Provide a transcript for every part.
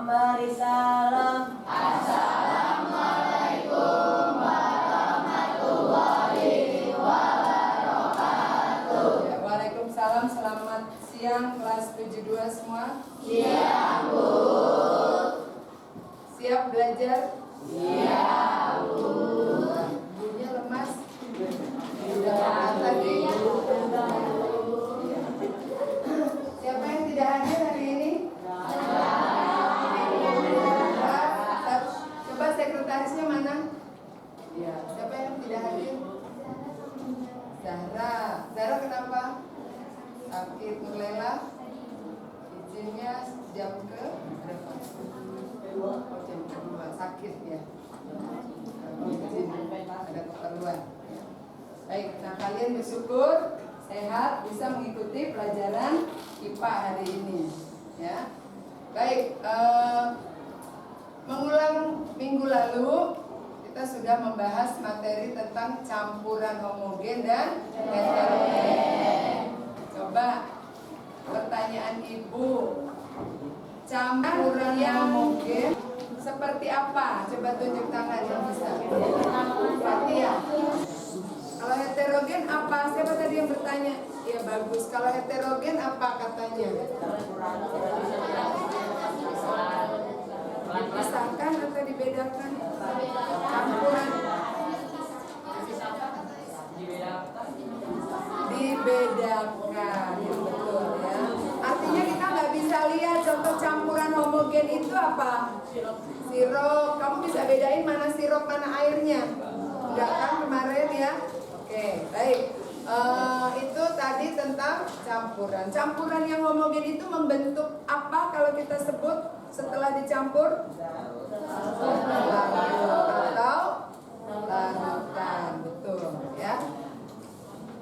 memberi salam. Assalamualaikum warahmatullahi wabarakatuh. Ya, Waalaikumsalam. Selamat siang kelas 72 semua. Siap, Bu. Siap belajar? Siap, Bu. Ibunya lemas. Udah tadi. Siapa yang tidak hadir hari ini? Coba sekretarisnya mana? Ya, siapa yang tidak hadir? Zahra. Zahra kenapa? Sakit. Nurlela? Izinnya jam ke berapa? Oh, jam kedua. Sakit ya. Izin ada keperluan. Baik, nah kalian bersyukur sehat bisa mengikuti pelajaran IPA hari ini, ya. Baik, mengulang minggu lalu kita sudah membahas materi tentang campuran homogen dan heterogen. Coba pertanyaan ibu, campuran yang homogen seperti apa? Coba tunjuk tangan yang bisa. Fatia. Kalau heterogen apa? Siapa tadi yang bertanya? Ya bagus. Kalau heterogen apa katanya? Dipisahkan atau dibedakan? Campuran. Dibedakan, betul ya. Artinya kita nggak bisa lihat contoh campuran homogen itu apa? Sirup. Kamu bisa bedain mana sirup mana airnya? Enggak kan kemarin ya? Oke, baik. Itu tadi tentang campuran. Campuran yang homogen itu membentuk apa kalau kita sebut setelah dicampur? Atau larutan, betul ya.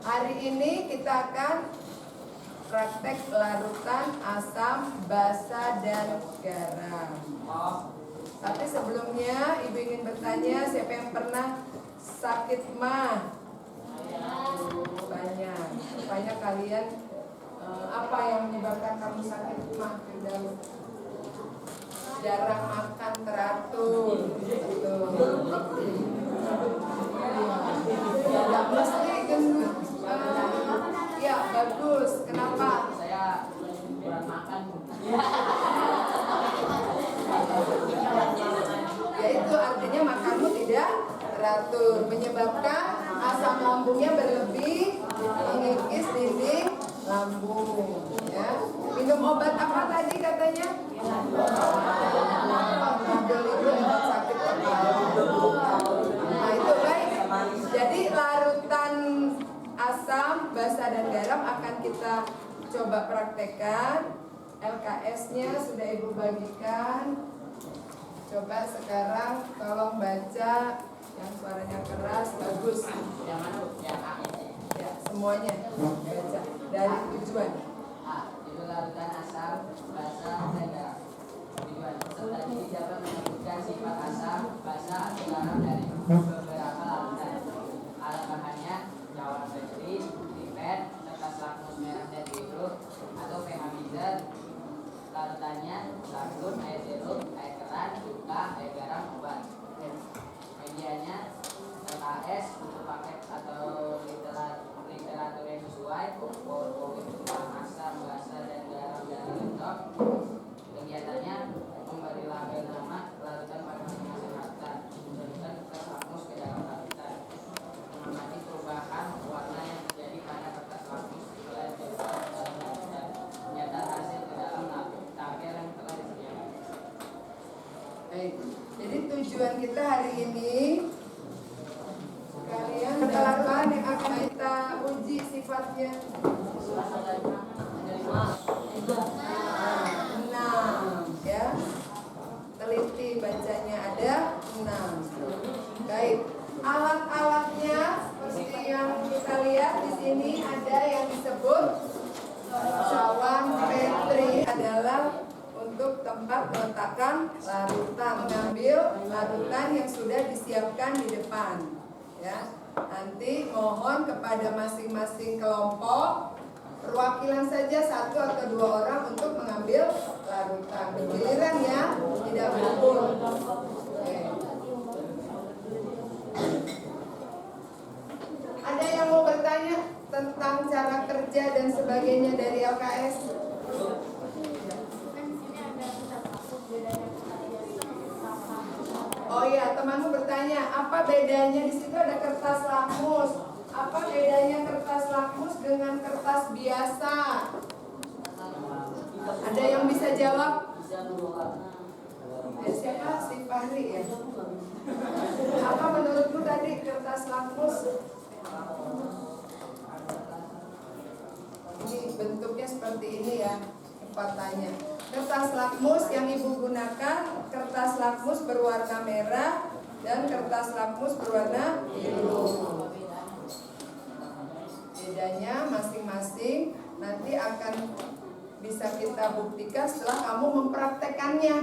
Hari ini kita akan praktek larutan asam, basa, dan garam. Tapi sebelumnya ibu ingin bertanya, siapa yang pernah sakit mah? Banyak. Rupanya kalian apa yang menyebabkan kamu sakit mah? Jarang makan teratur. Betul. Tidak mesti gendut. Ya bagus. Kenapa? Saya kurang makan. Ya itu artinya makanmu tidak teratur, menyebabkan asam lambungnya berlebih, mengikis dinding lambung. Ya. Minum obat apa tadi katanya? Panadol itu obat sakit kepala. Nah itu baik. Jadi larutan asam, basa, dan garam akan kita coba praktekkan. LKS-nya sudah ibu bagikan. Coba sekarang tolong baca yang suaranya keras, bagus. Yang mana? Yang A. Ya, semuanya baca dari tujuan. A. Itu larutan asam, basa, dan garam. Tujuan peserta didik dapat menyebutkan sifat asam, basa, atau garam dari beberapa larutan. Alat bahannya cawan betri, pipet, kertas lakmus merah dan biru, atau pH-meter. Larutannya sabun, air jeruk, air keran, cuka, air garam, obat. Medianya LKS untuk paket atau literatur yang sesuai, pokok tentang asam, basa, dan garam dari laptop. Kegiatannya memberi label nama larutan pada masing-masing larutan, menunjukkan kertas lakmus ke dalam larutan, mengamati perubahan warna yang terjadi pada kertas lakmus setelah dimasukkan ke dalam larutan, mencatat hasil ke dalam tabel yang telah disediakan. Baik. Jadi tujuan kita hari ini kalian larutan yang akan kita uji sifatnya. 6 ya. Teliti bacanya ada 6. Baik. Alat-alatnya seperti yang kita lihat di sini ada yang disebut cawan petri, adalah untuk tempat meletakkan larutan, mengambil larutan yang sudah disiapkan di depan. Ya, nanti mohon kepada masing-masing kelompok perwakilan saja 1 atau 2 orang untuk mengambil larutan. Bergiliran ya. Tidak betul. Oke. Ada yang mau bertanya tentang cara kerja dan sebagainya dari LKS? Oh iya, temanmu bertanya, apa bedanya di situ ada kertas lakmus? Apa bedanya kertas lakmus dengan kertas biasa? Ada yang bisa jawab? Siapa? Si Fahri ya? Apa menurutmu tadi kertas lakmus? Ini bentuknya seperti ini ya, patahnya. Kertas lakmus yang ibu gunakan, kertas lakmus berwarna merah dan kertas lakmus berwarna biru. Bedanya masing-masing nanti akan bisa kita buktikan setelah kamu mempraktekannya,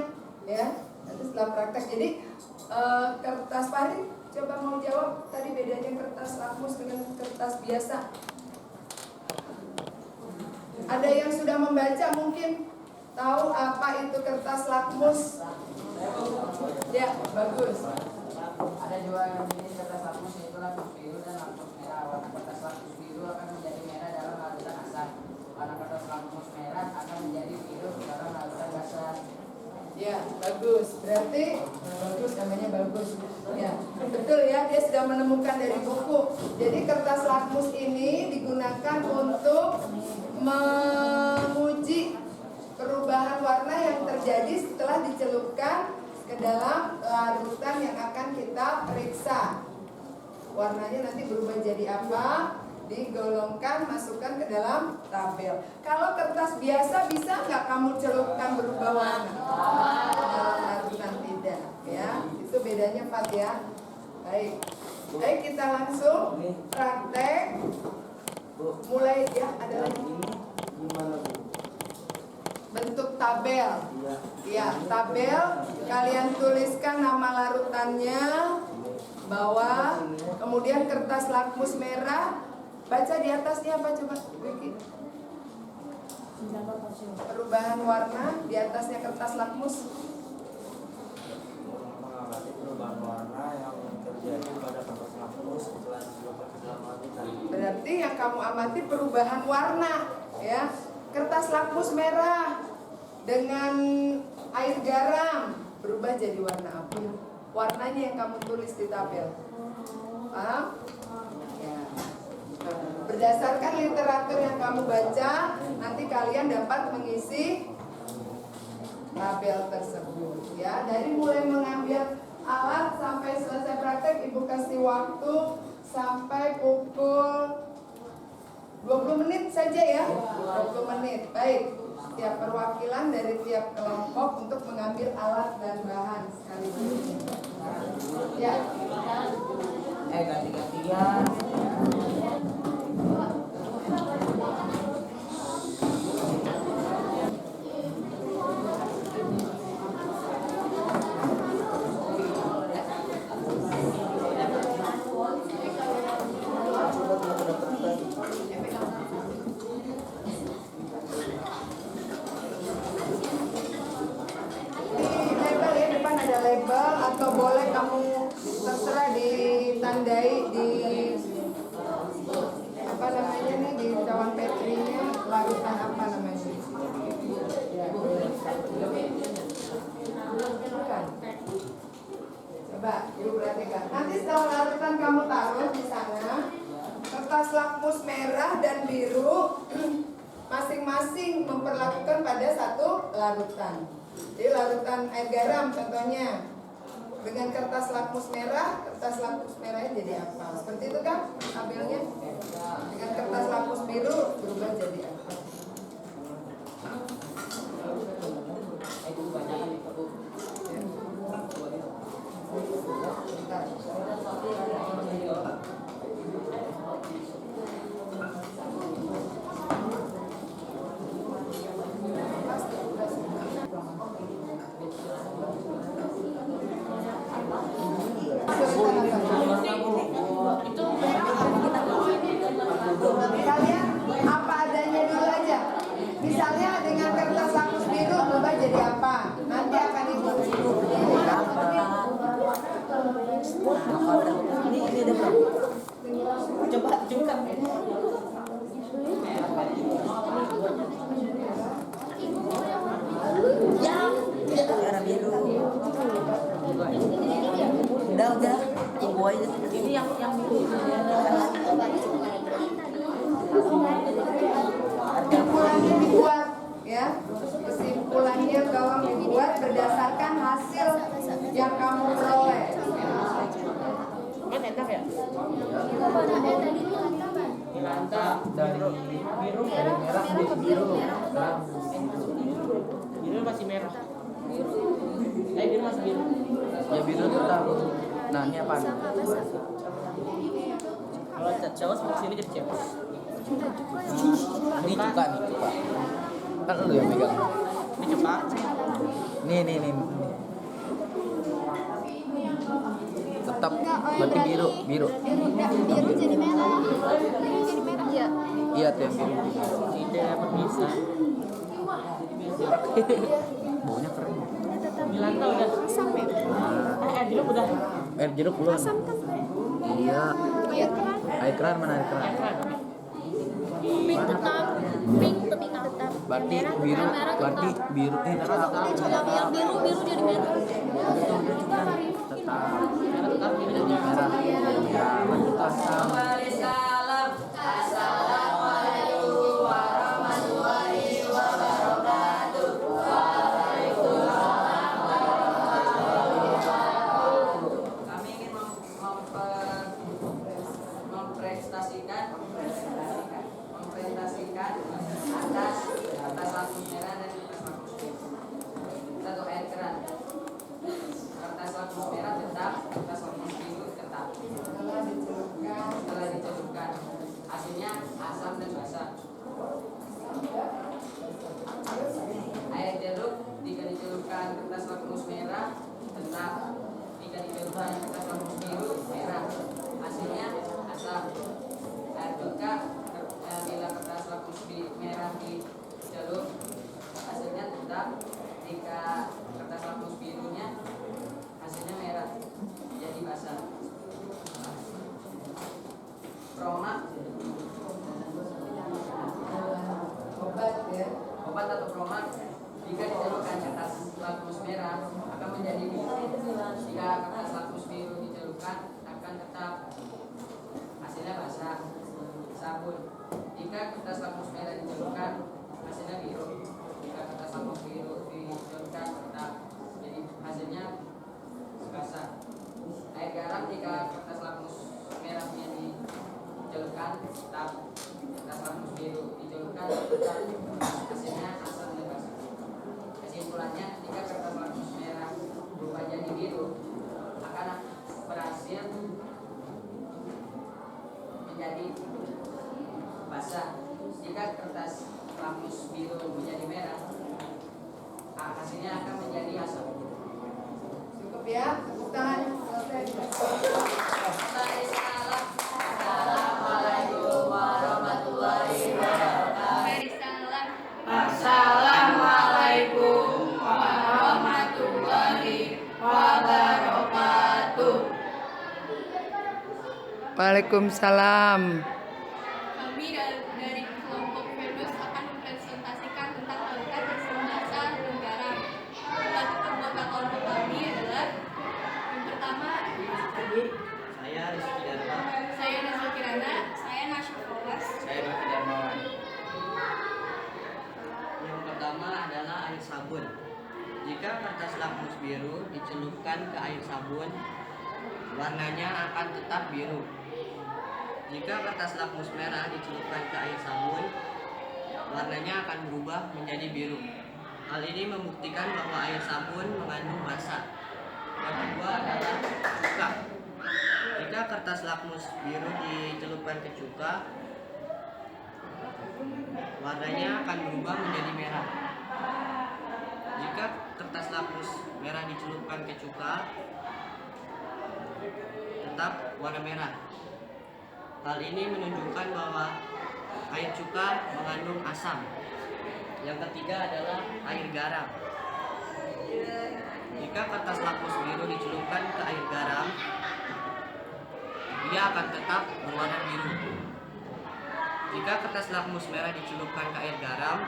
ya. Nanti setelah praktek. Jadi kertas Fahri, coba mau jawab tadi bedanya kertas lakmus dengan kertas biasa. Ada yang sudah membaca mungkin tahu apa itu kertas lakmus? Ya, bagus. Ada dua jenis kertas lakmus, yaitu lakmus biru dan lakmus merah. Warna kertas lakmus biru akan menjadi merah dalam larutan asam. Warna kertas lakmus merah akan menjadi biru dalam larutan basah. Ya, bagus. Berarti bagus, namanya bagus. Ya, betul ya, dia sudah menemukan dari buku. Jadi kertas lakmus ini digunakan untuk menguji perubahan warna yang terjadi setelah dicelupkan ke dalam larutan yang akan kita periksa. Warnanya nanti berubah jadi apa? Digolongkan, masukkan ke dalam tabel. Kalau kertas biasa bisa nggak kamu celupkan berubah warna? Dalam larutan tidak, ya. Itu bedanya Pak ya. Baik, baik kita langsung praktek. Mulai ya, ada lagi. Bentuk tabel. Ya, tabel. Kalian tuliskan nama larutannya, bawah, kemudian kertas lakmus merah. Baca di atasnya apa coba, Wiki? Perubahan warna di atasnya kertas lakmus. Mengamati perubahan warna yang terjadi pada kertas lakmus setelah dicelupkan ke dalam larutan. Berarti yang kamu amati perubahan warna, ya. Kertas lakmus merah dengan air garam berubah jadi warna apa? Warnanya yang kamu tulis di tabel. Paham? Ya. Berdasarkan literatur yang kamu baca, nanti kalian dapat mengisi tabel tersebut. Ya, dari mulai mengambil alat sampai selesai praktek, ibu kasih waktu sampai pukul 20 menit saja ya. 20 menit. Baik. Tiap perwakilan dari tiap kelompok untuk mengambil alat dan bahan sekaligus. Ya. Ganti-gantian. Label atau boleh kamu terserah ditandai di apa namanya nih, di cawan petrinya larutan apa namanya? Bukan. Coba ibu perhatikan. Nanti setelah larutan kamu taruh di sana, kertas lakmus merah dan biru masing-masing memperlakukan pada satu larutan. Jadi larutan air garam contohnya dengan kertas lakmus merahnya jadi apa? Seperti itu kan tabelnya. Dengan kertas lakmus biru berubah jadi apa? Coba juga. Warna biru. Udah. Tunggu aja. Ini yang biru. Kesimpulannya dibuat ya. Kesimpulannya tolong dibuat berdasarkan hasil yang kamu peroleh. Kan enak ya? Milanta Dari biru dari merah menjadi biru. Biru masih merah. Biru masih biru. Ya biru tetap. Nah ini apa? Kalau cewek sebelah sini jadi cewek. Ini cuka nih cuka. Kan lu yang megang. Ini cepat. Nih. Tetap berarti biru. biru jadi merah. Iya. Iya tuh yang biru. Tidak berpisah. Baunya keren. Milanta udah. Asam ya. Biru udah. Air jeruk belum? Asam kan. Iya. Iya kan. Air keran mana air keran? Pink tetap. Pink tetap. Berarti biru. Berarti biru. Tetap. Yang biru jadi merah. Tetap. Merah. Ya, lanjut asam. Assalamualaikum warahmatullahi wabarakatuh. Kami ingin mempresentasikan atas lampu merah dan atas lampu biru. Satu air keran. Kertas lampu merah tetap, kertas lampu biru tetap. Setelah dicelupkan, hasilnya asam dan basah. Air jeruk jika dicelupkan kertas lakmus merah tetap, jika dicelupkan kertas lakmus biru merah, hasilnya asam. Air cuka bila kertas lakmus merah dicelup, hasilnya tetap, jika kertas lakmus birunya hasilnya merah jadi basah. Promak obat ya, obat atau promak jika dicelupkan kertas lakmus merah akan menjadi biru, jika kertas lakmus biru dicelupkan akan tetap, hasilnya basah. Sabun jika kertas lakmus merah dicelupkan hasilnya biru, jika kertas lakmus biru dicelupkan tetap, jadi hasilnya basah. Air garam jika kertas lakmus merahnya dicelupkan tetap, kertas lakmus biru dicelupkan tetap, hasilnya asam dan basah. Kesimpulannya, jika kertas lakmus merah berubah jadi biru akan berhasil menjadi basah. Jika kertas lakmus biru menjadi merah, hasilnya akan menjadi asam. Cukup ya, tepuk tangan. Assalamualaikum warahmatullahi wabarakatuh. Assalamualaikum warahmatullahi wabarakatuh. Waalaikumsalam. Kami dari kelompok Venus akan mempresentasikan tentang habitat asam basa dan garam. Bagi anggota kelompok kami adalah yang pertama Saya Rizky Dharma. saya Nazwa Kirana, saya Nasya Folas. Saya Rizky Darmawan. Yang pertama adalah air sabun. Jika kertas lakmus biru dicelupkan ke air sabun, warnanya akan tetap biru. Jika kertas lakmus merah dicelupkan ke air sabun, warnanya akan berubah menjadi biru. Hal ini membuktikan bahwa air sabun mengandung basa. Yang kedua adalah cuka. Jika kertas lakmus biru dicelupkan ke cuka, warnanya akan berubah menjadi merah. Jika kertas lakmus merah dicelupkan ke cuka, tetap warna merah. Hal ini menunjukkan bahwa air cuka mengandung asam. Yang ketiga adalah air garam. Jika kertas lakmus biru dicelupkan ke air garam, dia akan tetap berwarna biru. Jika kertas lakmus merah dicelupkan ke air garam,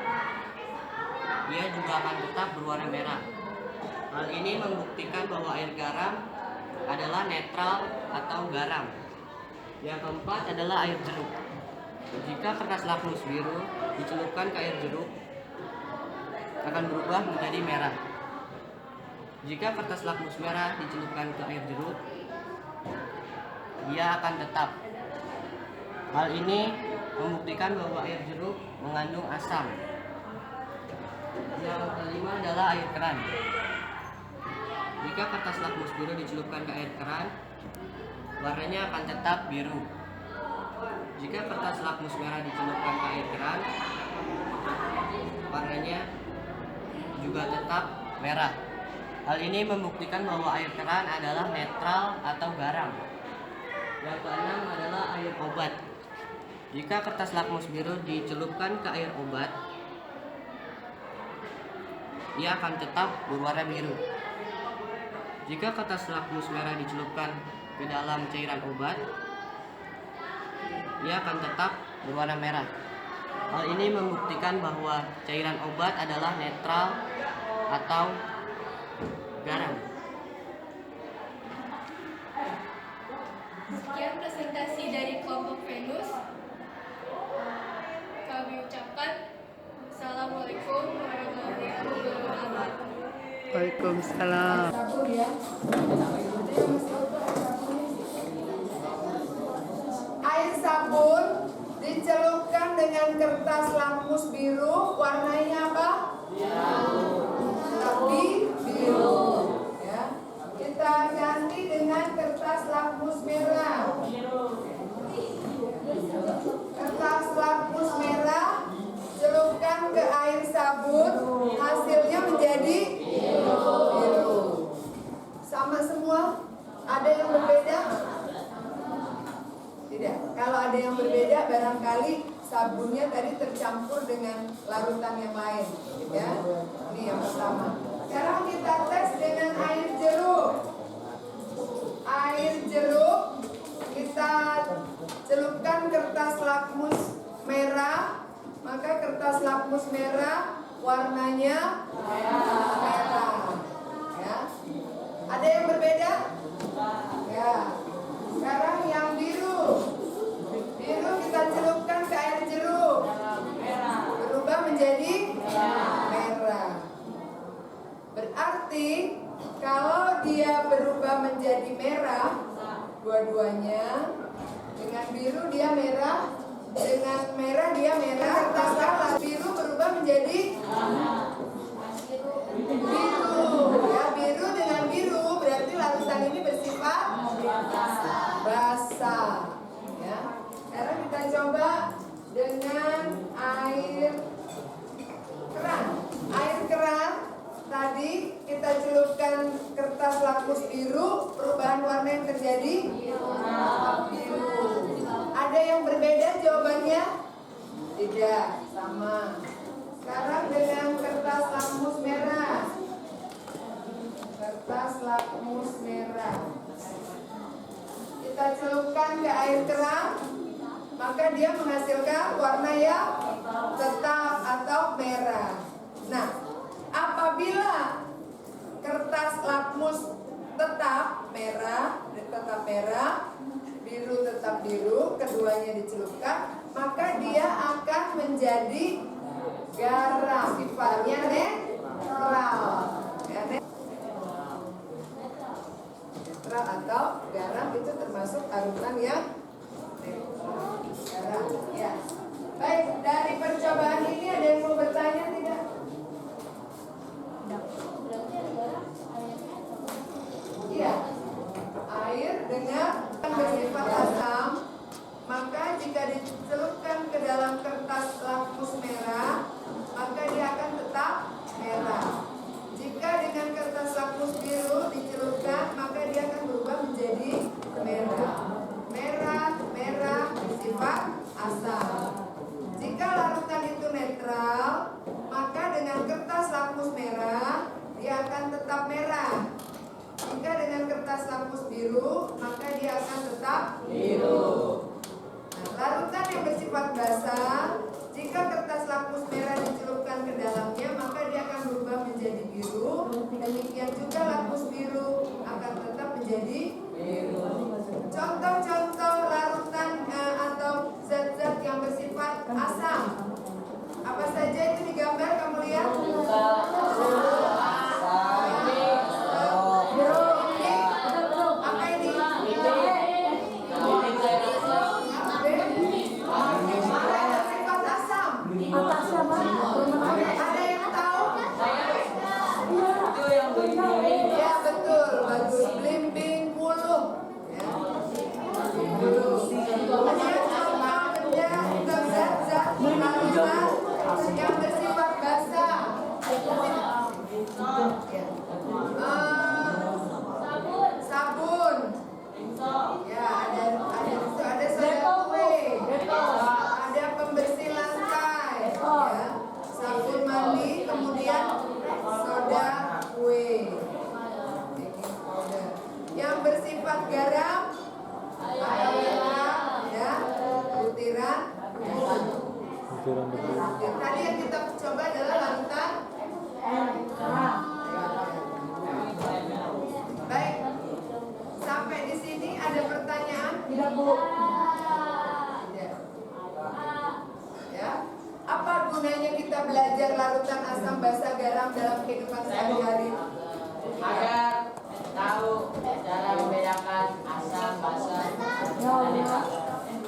ia juga akan tetap berwarna merah. Hal ini membuktikan bahwa air garam adalah netral atau garam. Yang keempat adalah air jeruk. Jika kertas lakmus biru dicelupkan ke air jeruk, akan berubah menjadi merah. Jika kertas lakmus merah dicelupkan ke air jeruk, ia akan tetap. Hal ini membuktikan bahwa air jeruk mengandung asam. Yang kelima adalah air keran. Jika kertas lakmus biru dicelupkan ke air keran, warnanya akan tetap biru. Jika kertas lakmus merah dicelupkan ke air keran, warnanya juga tetap merah. Hal ini membuktikan bahwa air keran adalah netral atau garam. Yang keenam adalah air obat. Jika kertas lakmus biru dicelupkan ke air obat, ia akan tetap berwarna biru. Jika kertas lakmus merah dicelupkan ke dalam cairan obat, ia akan tetap berwarna merah. Hal ini membuktikan bahwa cairan obat adalah netral atau garam. Sekian presentasi dari kelompok Venus. Kami ucapkan Assalamualaikum warahmatullahi wabarakatuh. Waalaikumsalam. Sabun ya. Air sabun dicelupkan dengan kertas lakmus biru, warnanya apa? Tapi biru. Ya. Kita ganti dengan kertas lakmus merah. Kertas lakmus merah celupkan ke air sabun, hasilnya menjadi biru. Sama semua? Ada yang berbeda? Tidak. Kalau ada yang berbeda, barangkali sabunnya tadi tercampur dengan larutan yang lain, ya. Ini yang pertama. Sekarang kita tes dengan air jeruk. Air jeruk kita celupkan kertas lakmus merah, maka kertas lakmus merah warnanya merah. Ya. Ada yang berbeda? Ya. Sekarang yang biru. Biru kita celupkan ke air jeruk. Berubah menjadi merah. Berarti kalau dia berubah menjadi merah, dua-duanya, dengan biru dia merah, dengan merah dia merah, tatkala biru berubah menjadi biru. Ya, biru dengan biru berarti larutan ini bersifat basah. Ya. Sekarang kita coba dengan air keran. Air keran tadi kita celupkan kertas lakmus biru, perubahan warna yang terjadi biru. Ada yang berbeda jawabannya? Tidak, sama. Sekarang dengan kertas lakmus merah. Kertas lakmus merah. Kita celupkan ke air keran, maka dia menghasilkan warna yang tetap atau merah. Nah, apabila kertas lakmus tetap merah, biru tetap biru, keduanya dicelupkan, maka dia akan menjadi garam, sifatnya netral. Ya, netral atau garam itu termasuk larutan yang netral. Garam, ya. Baik, dari percobaan ini ada yang mau bertanya tidak? Iya, air dengan bersifat asam, maka jika dicelupkan ke dalam kertas lakmus merah, maka dia akan tetap merah. Jika dengan kertas lakmus biru dicelupkan, maka dia akan berubah menjadi merah. Merah bersifat basah. Jika kertas lakmus merah dicelupkan ke dalamnya, maka dia akan berubah menjadi biru. Demikian juga lakmus biru akan tetap menjadi biru. Contoh-contoh larutan atau zat-zat yang bersifat asam. Apa saja itu digambar, kamu lihat? Apa ini? Sifat asam. Ada yang tahu? Ya betul, bagus. Belimbing puluh. Ya. Kemudian contoh benda atau zat-zat larutan yang bersifat basah. Sabun. Ya, ada soda kue. Ada pembersih lantai. Ya. Sabun mandi, kemudian soda kue. Baking powder. Yang bersifat garam atau ya, butiran. Tadi yang kita coba adalah larutan. Baik, sampai di sini ada pertanyaan? Tidak, Bu. Tidak. Ya, apa gunanya kita belajar larutan asam basa garam dalam kehidupan sehari-hari? Agar tahu cara membedakan asam, basa, dan lembab.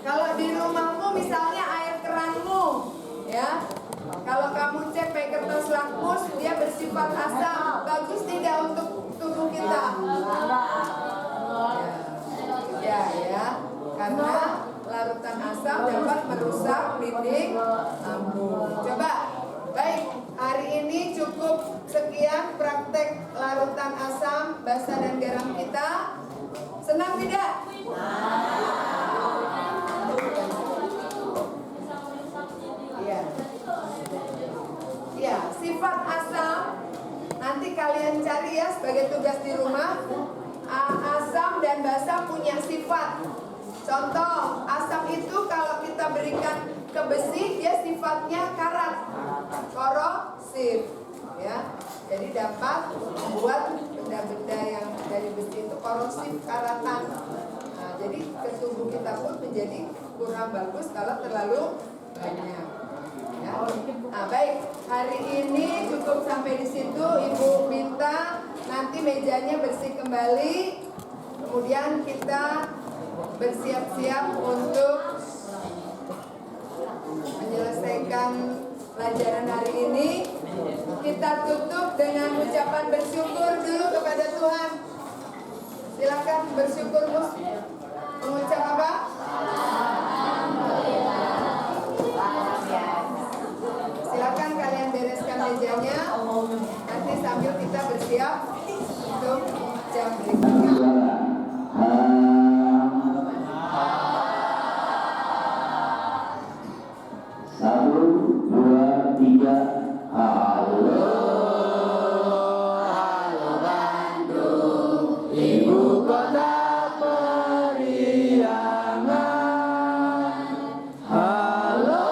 Kalau di rumahmu misalnya air keranmu, ya, kalau kamu cek pakai kertas lakmus, dia bersifat asam, bagus tidak untuk tubuh kita? Ya, karena larutan asam dapat merusak dinding lambung. Coba, baik, hari ini cukup sekian praktek larutan asam, basa dan garam kita. Senang tidak? Ya, sifat asam nanti kalian cari ya sebagai tugas di rumah. Asam dan basa punya sifat. Contoh, asam itu kalau kita berikan ke besi, dia sifatnya karat, korosif, ya. Jadi dapat membuat benda-benda yang dari besi itu korosif, karatan. Nah, jadi ke tubuh kita pun menjadi kurang bagus kalau terlalu banyak. Ya. Nah, baik, hari ini cukup sampai di situ. Ibu minta nanti mejanya bersih kembali. Kemudian kita bersiap-siap untuk menyelesaikan pelajaran hari ini. Kita tutup dengan ucapan bersyukur dulu kepada Tuhan. Silakan bersyukur, Bu. Mengucap apa? Silakan kalian bereskan mejanya. Nanti sambil kita bersiap untuk jam berikutnya. Satu, dua, tiga. Halo, halo Bandung, ibu kota periangan. Halo,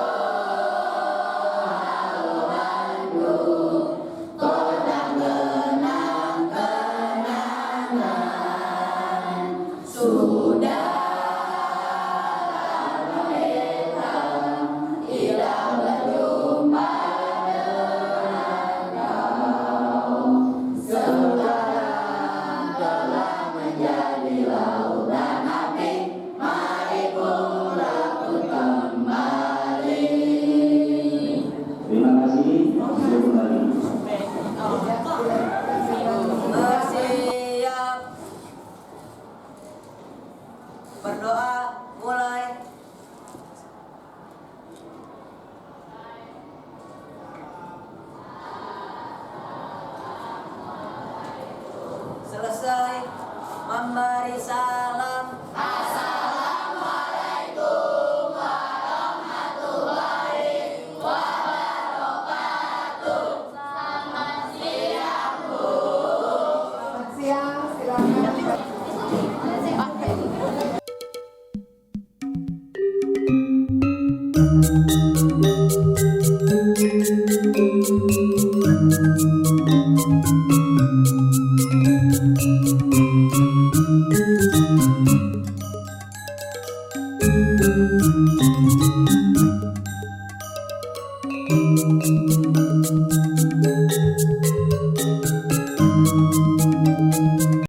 halo Bandung, kota kenang-kenangan. Sudah lama kita tidak berjumpa dengan